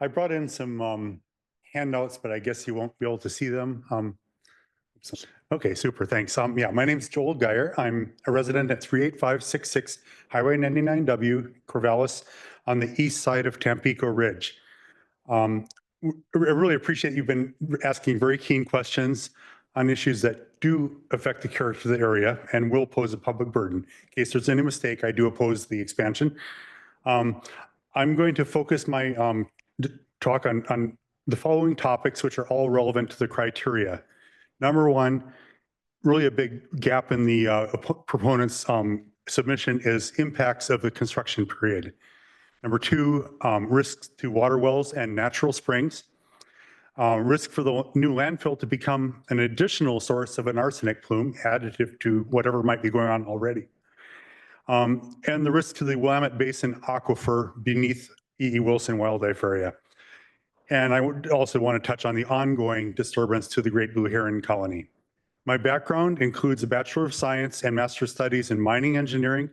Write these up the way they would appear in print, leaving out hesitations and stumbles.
I brought in some handouts, but I guess you won't be able to see them. Okay, super, thanks. Yeah, my name's Joel Geyer. I'm a resident at 38566 Highway 99W, Corvallis, on the east side of Tampico Ridge. I really appreciate you've been asking very keen questions on issues that do affect the character of the area and will pose a public burden. In case there's any mistake, I do oppose the expansion. I'm going to focus my talk on the following topics, which are all relevant to the criteria. Number one, really a big gap in the proponent's submission is impacts of the construction period. Number two, risks to water wells and natural springs. Risk for the new landfill to become an additional source of an arsenic plume, additive to whatever might be going on already. And the risk to the Willamette Basin aquifer beneath E.E. Wilson Wildlife Area. And I would also want to touch on the ongoing disturbance to the Great Blue Heron Colony. My background includes a Bachelor of Science and Master of Studies in Mining Engineering,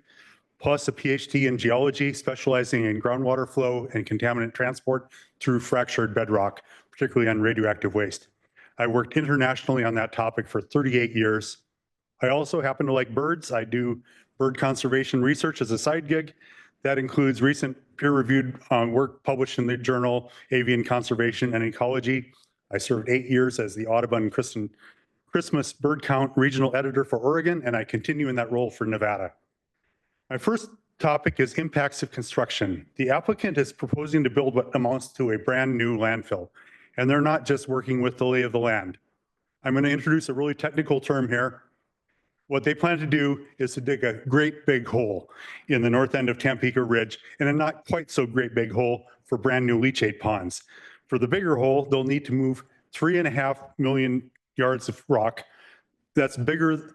plus a PhD in Geology, specializing in groundwater flow and contaminant transport through fractured bedrock, particularly on radioactive waste. I worked internationally on that topic for 38 years. I also happen to like birds. I do bird conservation research as a side gig. That includes recent peer-reviewed work published in the journal Avian Conservation and Ecology. I served 8 years as the Audubon Christmas bird count regional editor for Oregon, and I continue in that role for Nevada. My first topic is impacts of construction. The applicant is proposing to build what amounts to a brand new landfill, and they're not just working with the lay of the land. I'm going to introduce a really technical term here. What they plan to do is to dig a great big hole in the north end of Tampico Ridge, and a not quite so great big hole for brand new leachate ponds. For the bigger hole, they'll need to move 3.5 million yards of rock. That's bigger,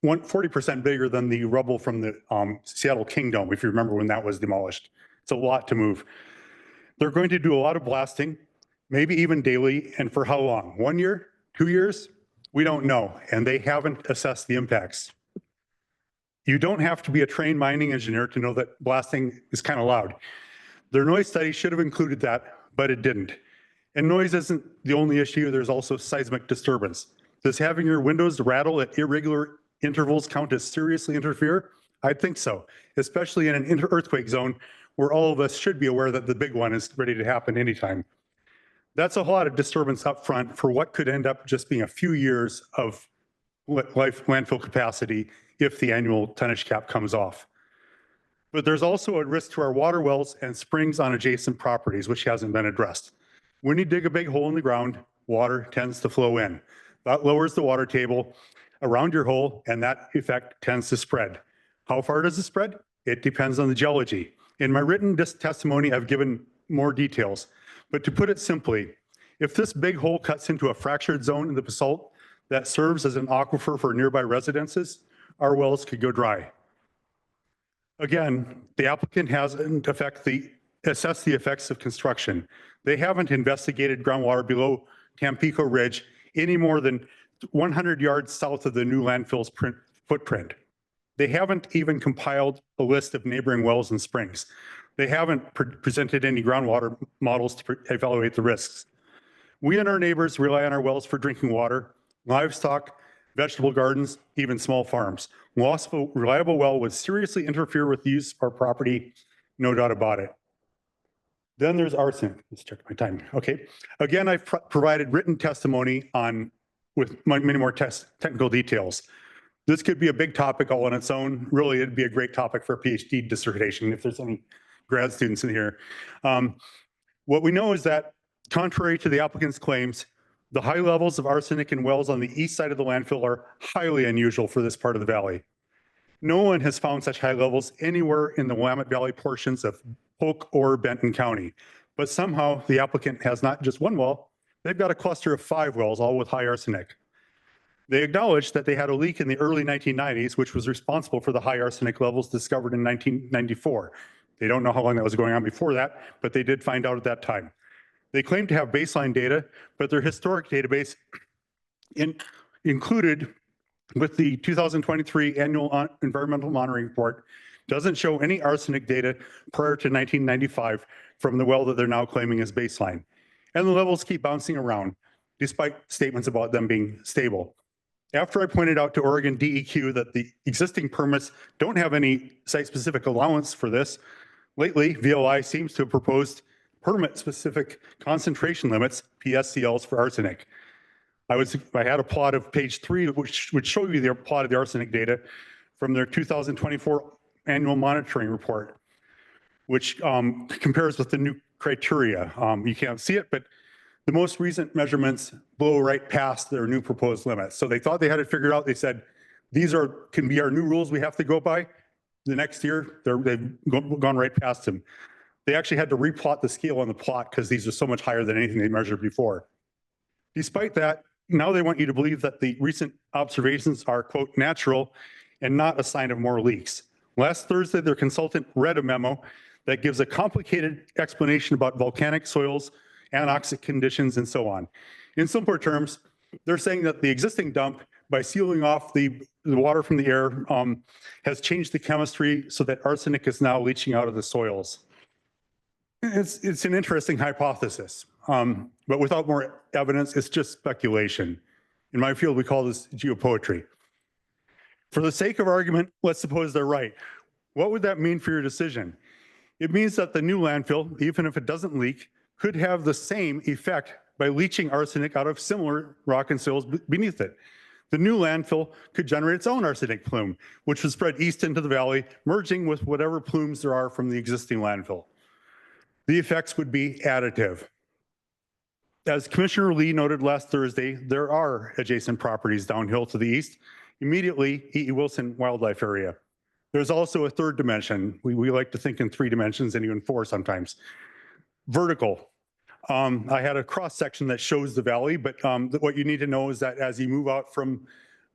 40% bigger than the rubble from the Seattle Kingdom, if you remember when that was demolished. It's a lot to move. They're going to do a lot of blasting, maybe even daily, and for how long? 1 year? 2 years? We don't know, and they haven't assessed the impacts. You don't have to be a trained mining engineer to know that blasting is kind of loud. Their noise study should have included that, but it didn't. And noise isn't the only issue. There's also seismic disturbance. Does having your windows rattle at irregular intervals count as seriously interfere? I think so, especially in an earthquake zone where all of us should be aware that the big one is ready to happen anytime. That's a lot of disturbance up front for what could end up just being a few years of landfill capacity if the annual tonnage cap comes off. But there's also a risk to our water wells and springs on adjacent properties, which hasn't been addressed. When you dig a big hole in the ground, water tends to flow in. That lowers the water table around your hole, and that effect tends to spread. How far does it spread? It depends on the geology. In my written testimony, I've given more details. But to put it simply, if this big hole cuts into a fractured zone in the basalt that serves as an aquifer for nearby residences, our wells could go dry. Again, the applicant hasn't assessed the effects of construction. They haven't investigated groundwater below Tampico Ridge any more than 100 yards south of the new landfill's footprint. They haven't even compiled a list of neighboring wells and springs. They haven't presented any groundwater models to evaluate the risks. We and our neighbors rely on our wells for drinking water, livestock, vegetable gardens, even small farms. Loss of a reliable well would seriously interfere with the use of our property, no doubt about it. Then there's arsenic. Let's check my time. Okay. Again, I've provided written testimony with many more technical details. This could be a big topic all on its own. Really, it'd be a great topic for a PhD dissertation if there's any grad students in here. What we know is that, contrary to the applicant's claims, the high levels of arsenic in wells on the east side of the landfill are highly unusual for this part of the valley. No one has found such high levels anywhere in the Willamette Valley portions of Polk or Benton County. But somehow the applicant has not just one well, they've got a cluster of 5 wells, all with high arsenic. They acknowledged that they had a leak in the early 1990s, which was responsible for the high arsenic levels discovered in 1994. They don't know how long that was going on before that, but they did find out at that time. They claim to have baseline data, but their historic database included with the 2023 annual environmental monitoring report doesn't show any arsenic data prior to 1995 from the well that they're now claiming is baseline. And the levels keep bouncing around, despite statements about them being stable. After I pointed out to Oregon DEQ that the existing permits don't have any site-specific allowance for this, lately VLI seems to have proposed permit-specific concentration limits, PSCLs, for arsenic. I had a plot of page 3, which would show you the plot of the arsenic data from their 2024 annual monitoring report, which compares with the new criteria. You can't see it, but the most recent measurements blow right past their new proposed limits. So they thought they had it figured out. They said, these can be our new rules we have to go by. The next year, they've gone right past them. They actually had to replot the scale on the plot because these are so much higher than anything they measured before. Despite that, now they want you to believe that the recent observations are, quote, natural and not a sign of more leaks. Last Thursday, their consultant read a memo that gives a complicated explanation about volcanic soils, anoxic conditions, and so on. In simpler terms, they're saying that the existing dump, by sealing off the water from the air, has changed the chemistry so that arsenic is now leaching out of the soils. It's an interesting hypothesis, but without more evidence, it's just speculation. In my field, we call this geopoetry. For the sake of argument, let's suppose they're right. What would that mean for your decision? It means that the new landfill, even if it doesn't leak, could have the same effect by leaching arsenic out of similar rock and soils beneath it. The new landfill could generate its own arsenic plume, which would spread east into the valley, merging with whatever plumes there are from the existing landfill. The effects would be additive. As Commissioner Lee noted last Thursday, there are adjacent properties downhill to the east, immediately E.E. Wilson Wildlife Area. There's also a third dimension. We like to think in 3 dimensions and even 4 sometimes. Vertical. I had a cross section that shows the valley, but what you need to know is that as you move out from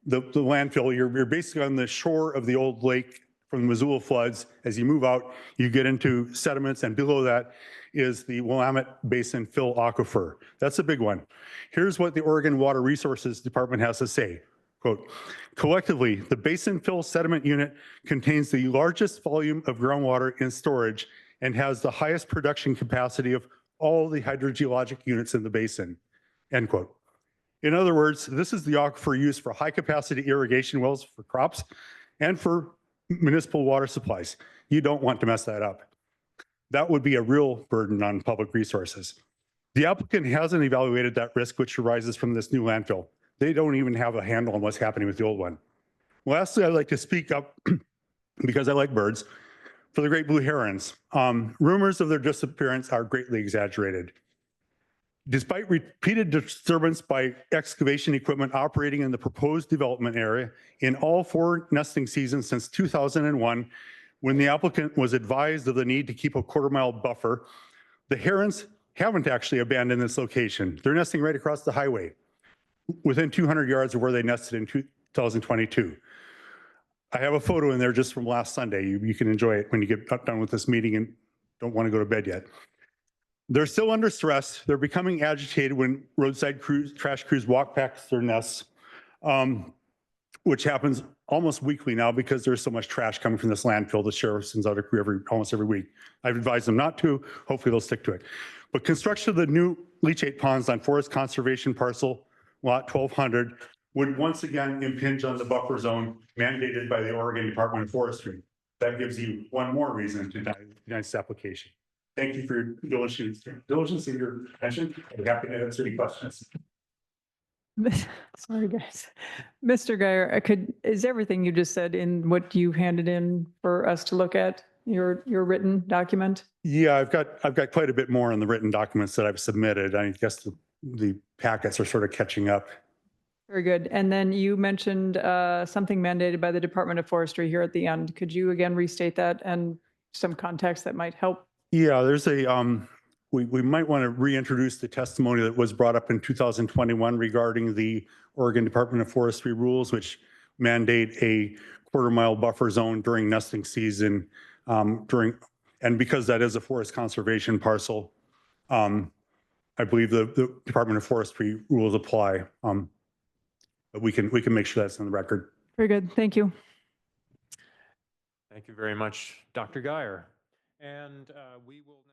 the landfill, you're basically on the shore of the old lake from the Missoula floods. As you move out, you get into sediments, and below that is the Willamette Basin Fill Aquifer. That's a big one. Here's what the Oregon Water Resources Department has to say. Quote, collectively, the Basin Fill Sediment Unit contains the largest volume of groundwater in storage and has the highest production capacity of all the hydrogeologic units in the basin, end quote. In other words, this is the aquifer used for high capacity irrigation wells for crops and for municipal water supplies. You don't want to mess that up. That would be a real burden on public resources. The applicant hasn't evaluated that risk which arises from this new landfill. They don't even have a handle on what's happening with the old one. Lastly, I'd like to speak up because I like birds. For the great blue herons, rumors of their disappearance are greatly exaggerated. Despite repeated disturbance by excavation equipment operating in the proposed development area in all 4 nesting seasons since 2001, when the applicant was advised of the need to keep a quarter-mile buffer, the herons haven't actually abandoned this location. They're nesting right across the highway, within 200 yards of where they nested in 2022. I have a photo in there just from last Sunday. You can enjoy it when you get done with this meeting and don't want to go to bed yet. They're still under stress. They're becoming agitated when roadside trash crews walk past their nests, which happens almost weekly now because there's so much trash coming from this landfill. The sheriff sends out a crew almost every week. I've advised them not to. Hopefully they'll stick to it. But construction of the new leachate ponds on Forest Conservation Parcel Lot 1200 would once again impinge on the buffer zone mandated by the Oregon Department of Forestry. That gives you one more reason to deny this application. Thank you for your diligence and your attention. I'm happy to answer any questions. Sorry, guys. Mr. Geyer, is everything you just said in what you handed in for us to look at, your written document? Yeah, I've got quite a bit more in the written documents that I've submitted. I guess the packets are sort of catching up. Very good. And then you mentioned something mandated by the Department of Forestry here at the end. Could you again restate that and some context that might help? Yeah, there's we might want to reintroduce the testimony that was brought up in 2021 regarding the Oregon Department of Forestry rules, which mandate a quarter-mile buffer zone during nesting season. And because that is a forest conservation parcel, I believe the Department of Forestry rules apply. But we can make sure that's on the record. Very good. Thank you. Thank you very much, Dr. Geyer. And we will now